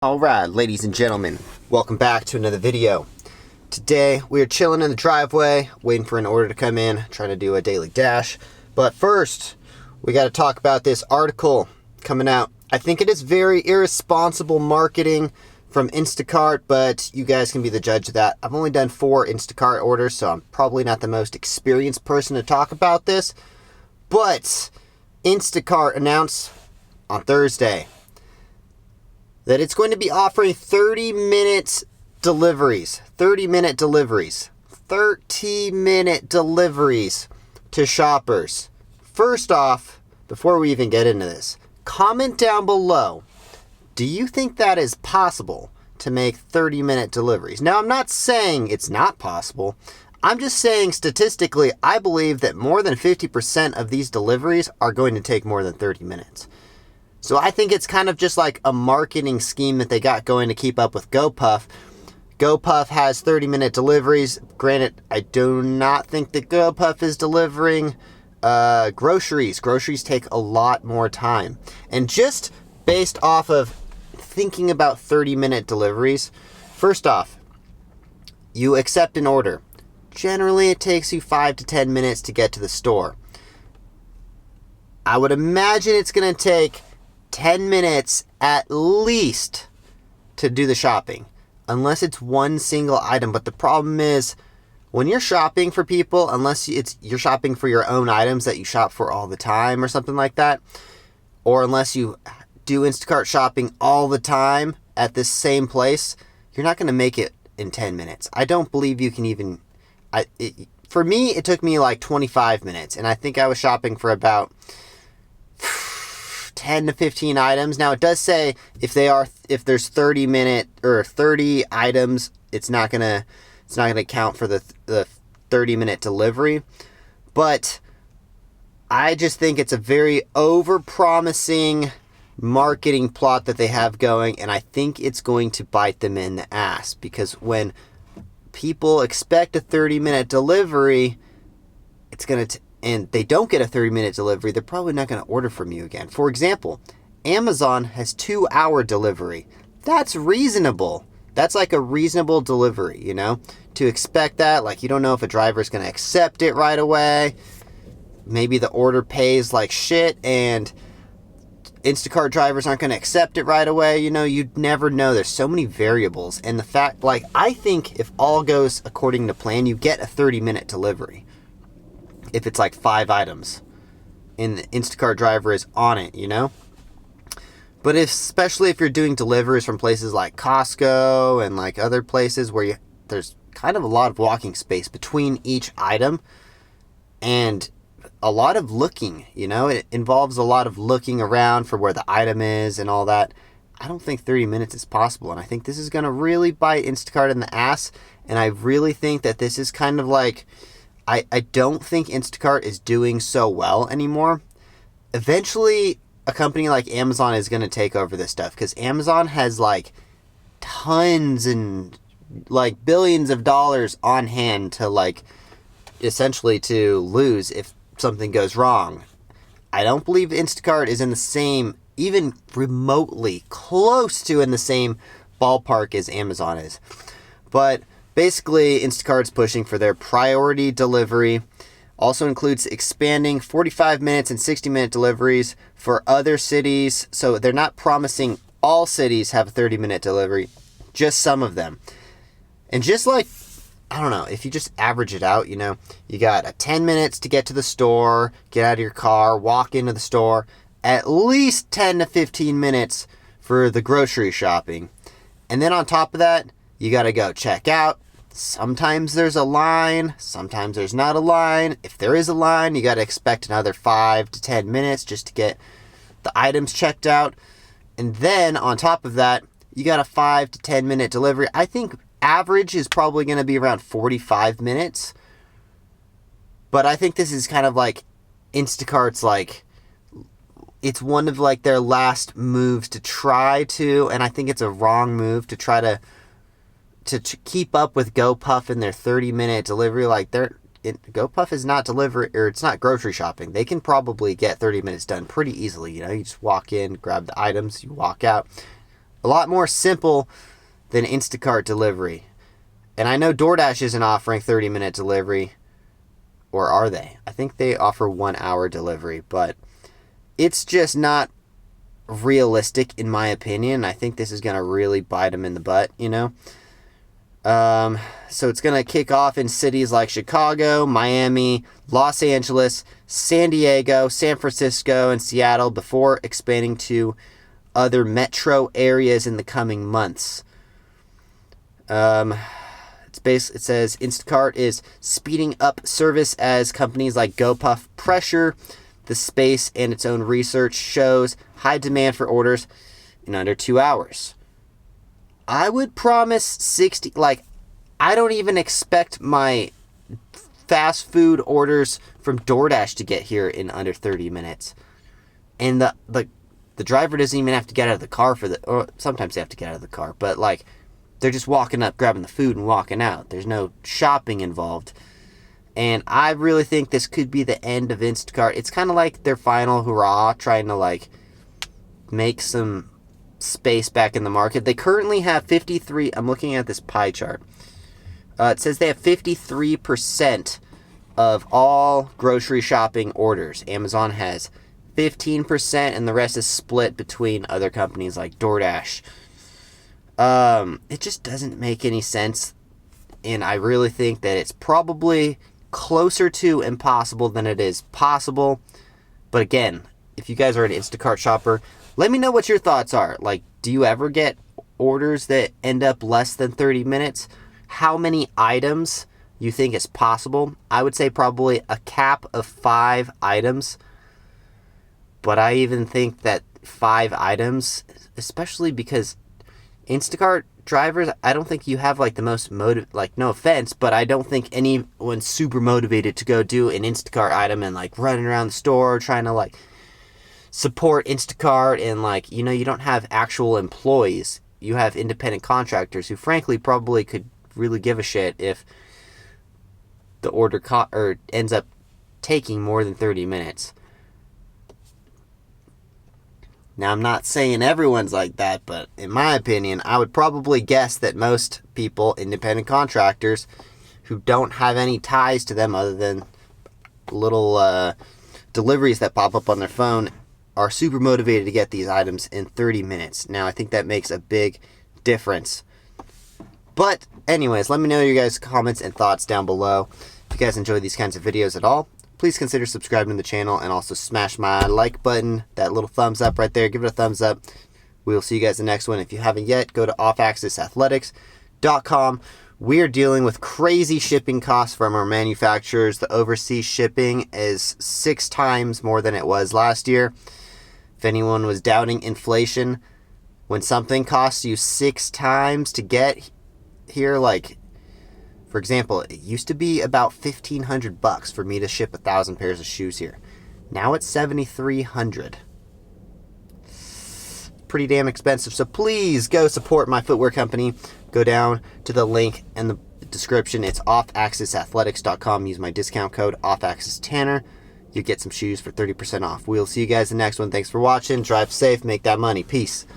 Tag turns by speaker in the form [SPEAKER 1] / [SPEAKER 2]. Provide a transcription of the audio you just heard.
[SPEAKER 1] Alright, ladies and gentlemen, welcome back to another video. Today, we are chilling in the driveway, waiting for an order to come in, trying to do a daily dash. But first, we got to talk about this article coming out. I think it is very irresponsible marketing from Instacart, but you guys can be the judge of that. I've only done 4 Instacart orders, so I'm probably not the most experienced person to talk about this. But Instacart announced on Thursday that it's going to be offering 30-minute deliveries. 30-minute deliveries. 30-minute deliveries to shoppers. First off, before we even get into this, comment down below. Do you think that is possible to make 30-minute deliveries? Now, I'm not saying it's not possible. I'm just saying statistically, I believe that more than 50% of these deliveries are going to take more than 30 minutes. So I think it's kind of just like a marketing scheme that they got going to keep up with GoPuff. GoPuff has 30-minute deliveries. Granted, I do not think that GoPuff is delivering groceries. Groceries take a lot more time. And just based off of thinking about 30-minute deliveries, first off, you accept an order. Generally, it takes you 5 to 10 minutes to get to the store. I would imagine it's going to take 10 minutes at least to do the shopping, unless it's one single item. But the problem is, when you're shopping for people, unless you're shopping for your own items that you shop for all the time or something like that, or unless you do Instacart shopping all the time at this same place, you're not going to make it in 10 minutes. I don't believe you can even... For me, it took me like 25 minutes, and I think I was shopping for about 10 to 15 items. Now, it does say if there's 30 items, it's not gonna count for the 30-minute delivery. But I just think it's a very over-promising marketing plot that they have going, and I think it's going to bite them in the ass, because when people expect a 30-minute delivery, it's gonna and they don't get a 30-minute delivery, they're probably not going to order from you again. For example, Amazon has 2-hour delivery. That's reasonable. That's like a reasonable delivery, you know? To expect that, like, you don't know if a driver's going to accept it right away. Maybe the order pays like shit and Instacart drivers aren't going to accept it right away. You know, you'd never know. There's so many variables. And the fact, like, I think if all goes according to plan, you get a 30-minute delivery. If it's like 5 items and the Instacart driver is on it, you know? But especially if you're doing deliveries from places like Costco and like other places where there's kind of a lot of walking space between each item and a lot of looking, you know? It involves a lot of looking around for where the item is and all that. I don't think 30 minutes is possible, and I think this is going to really bite Instacart in the ass, and I really think that this is kind of like... I don't think Instacart is doing so well anymore. Eventually, a company like Amazon is going to take over this stuff, because Amazon has like tons and like billions of dollars on hand to like essentially to lose if something goes wrong. I don't believe Instacart is in the same, even remotely close to in the same ballpark as Amazon is. But basically, Instacart's pushing for their priority delivery. Also includes expanding 45 minutes and 60-minute deliveries for other cities. So they're not promising all cities have a 30-minute delivery, just some of them. And just like, I don't know, if you just average it out, you know, you got 10 minutes to get to the store, get out of your car, walk into the store, at least 10 to 15 minutes for the grocery shopping. And then on top of that, you got to go check out. Sometimes there's a line, sometimes there's not a line. If there is a line, you got to expect another 5 to 10 minutes just to get the items checked out. And then on top of that, you got a 5 to 10 minute delivery. I think average is probably going to be around 45 minutes. But I think this is kind of like Instacart's like, it's one of like their last moves to try to, and I think it's a wrong move to try to keep up with GoPuff and their 30-minute delivery. Like, GoPuff is not delivery, or it's not grocery shopping. They can probably get 30 minutes done pretty easily. You know, you just walk in, grab the items, you walk out. a lot more simple than Instacart delivery. And I know DoorDash isn't offering 30-minute delivery, or are they? I think they offer 1 hour delivery, but it's just not realistic in my opinion. I think this is going to really bite them in the butt, you know? So it's going to kick off in cities like Chicago, Miami, Los Angeles, San Diego, San Francisco, and Seattle before expanding to other metro areas in the coming months. It says Instacart is speeding up service as companies like GoPuff pressure the space, and its own research shows high demand for orders in under 2 hours. I would promise 60, I don't even expect my fast food orders from DoorDash to get here in under 30 minutes. And the driver doesn't even have to get out of the car or sometimes they have to get out of the car, but they're just walking up, grabbing the food and walking out. There's no shopping involved. And I really think this could be the end of Instacart. It's kind of like their final hurrah, trying to make some space back in the market. They currently have 53, I'm looking at this pie chart. It says they have 53% of all grocery shopping orders. Amazon has 15%, and the rest is split between other companies like DoorDash. It just doesn't make any sense, and I really think that it's probably closer to impossible than it is possible. But again, if you guys are an Instacart shopper, let me know what your thoughts are. Do you ever get orders that end up less than 30 minutes? How many items you think is possible? I would say probably a cap of 5 items. But I even think that 5 items, especially because Instacart drivers, I don't think you have the most no offense, but I don't think anyone's super motivated to go do an Instacart item and running around the store trying to support Instacart, and you don't have actual employees. You have independent contractors who frankly probably could really give a shit if the order ends up taking more than 30 minutes. Now, I'm not saying everyone's like that, but in my opinion, I would probably guess that most people, independent contractors, who don't have any ties to them other than little deliveries that pop up on their phone, are super motivated to get these items in 30 minutes. Now, I think that makes a big difference. But anyways, let me know your guys' comments and thoughts down below. If you guys enjoy these kinds of videos at all, please consider subscribing to the channel and also smash my like button, that little thumbs up right there. Give it a thumbs up. We will see you guys in the next one. If you haven't yet, go to offaccessathletics.com. We are dealing with crazy shipping costs from our manufacturers. The overseas shipping is 6 times more than it was last year. If anyone was doubting inflation, when something costs you 6 times to get here, for example, it used to be about $1,500 for me to ship 1,000 pairs of shoes here. Now it's $7,300. Pretty damn expensive. So please go support my footwear company. Go down to the link in the description. It's offaccessathletics.com. Use my discount code offaccesstanner. You get some shoes for 30% off. We'll see you guys in the next one. Thanks for watching. Drive safe. Make that money. Peace.